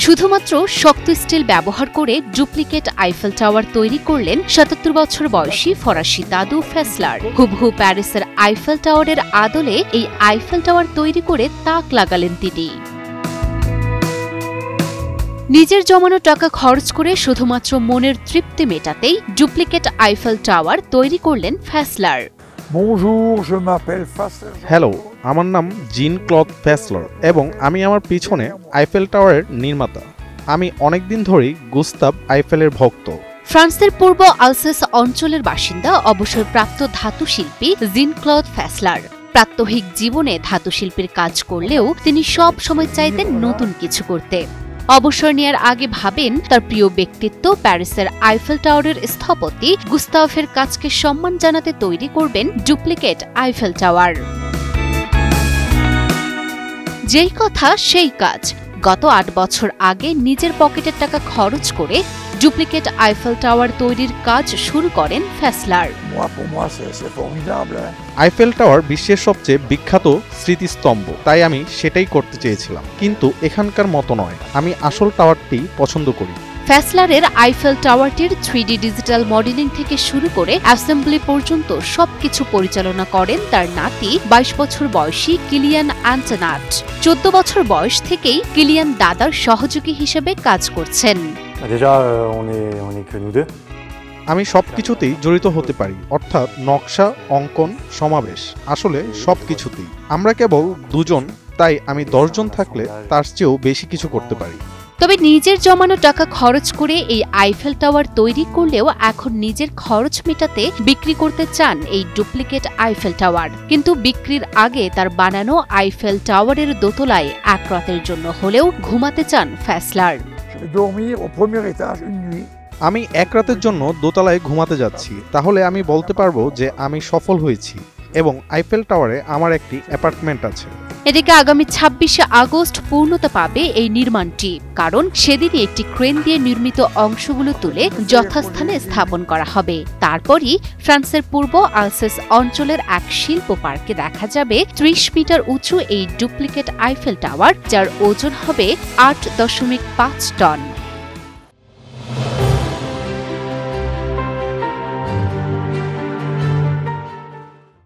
শুধুমাত্র শক্ত স্টিল ব্যবহার করে ডুপ্লিকেট আইফেল টাওয়ার তৈরি করলেন ৭৭ বছর বয়সী ফরাসি দাদু ফেসলার। হুবহু প্যারিসের আইফেল টাওয়ারের আদলে এই আইফেল টাওয়ার তৈরি করে তাক লাগালেন তিনি। নিজের জমানো টাকা খরচ করে শুধুমাত্র মনের তৃপ্তি মেটাতেই ডুপ্লিকেট আইফেল টাওয়ার তৈরি করলেন ফেসলার। হ্যালো, আমার নাম জিন ক্লদ ফেসলার এবং আমি আমার পিছনে আইফেল টাওয়ারের নির্মাতা। আমি অনেকদিন ধরেই গুস্তাভ আইফেলের ভক্ত। ফ্রান্সের পূর্ব আলসেস অঞ্চলের বাসিন্দা অবসরপ্রাপ্ত ধাতুশিল্পী জিন ক্লদ ফেসলার। প্রাত্যহিক জীবনে ধাতুশিল্পীর কাজ করলেও তিনি সব সময় চাইতেন নতুন কিছু করতে। অবসর নেয়ার আগে ভাবেন তার প্রিয় ব্যক্তিত্ব প্যারিসের আইফেল টাওয়ারের স্থপতি গুস্তাভের কাজকে সম্মান জানাতে তৈরি করবেন ডুপ্লিকেট আইফেল টাওয়ার। যেই কথা সেই কাজ। গত ৮ বছর আগে নিজের পকেটের টাকা খরচ করে ডুপ্লিকেট আইফেল টাওয়ার তৈরির কাজ শুরু করেন ফেসলার। আইফেল টাওয়ার বিশ্বের সবচেয়ে বিখ্যাত স্মৃতিস্তম্ভ, তাই আমি সেটাই করতে চেয়েছিলাম, কিন্তু এখানকার মতো নয়। আমি আসল টাওয়ারটি পছন্দ করি। ফেসলারের আইফেল টাওয়ারটির 3D ডিজিটাল মডেলিং থেকে শুরু করে অ্যাসেম্বলি পর্যন্ত সবকিছু পরিচালনা করেন তার নাতি ২২ বছর বয়সী কিলিয়ান অ্যান্টনাট। ১৪ বছর বয়স থেকেই কিলিয়ান দাদার সহযোগী হিসেবে কাজ করছেন। আমি সবকিছুতেই জড়িত হতে পারি, অর্থাৎ নকশা, অঙ্কন, সমাবেশ, আসলে সবকিছুতেই। আমরা কেবল দুজন, তাই আমি ১০ জন থাকলে তার চেয়েও বেশি কিছু করতে পারি। তবে নিজের জমানো টাকা খরচ করে এই আইফেল টাওয়ার তৈরি করলেও এখন নিজের খরচ মেটাতে বিক্রি করতে চান এই ডুপ্লিকেট আইফেল টাওয়ার। কিন্তু বিক্রির আগে তার বানানো আইফেল টাওয়ারের দোতলায় এক রাতের জন্য হলেও ঘুমাতে চান ফেসলার। আমি এক রাতের জন্য দোতলায় ঘুমাতে যাচ্ছি, তাহলে আমি বলতে পারবো যে আমি সফল হয়েছি এবং আইফেল টাওয়ারে আমার একটি অ্যাপার্টমেন্ট আছে। এদিকে আগামী ২৬শে আগস্ট পূর্ণতা পাবে এই নির্মাণটি, কারণ সেদিনই একটি ক্রেন দিয়ে নির্মিত অংশগুলো তুলে যথাস্থানে স্থাপন করা হবে। তারপরই ফ্রান্সের পূর্ব আলসেস অঞ্চলের এক শিল্প পার্কে দেখা যাবে ৩০ মিটার উঁচু এই ডুপ্লিকেট আইফেল টাওয়ার, যার ওজন হবে ৮.৫ টন।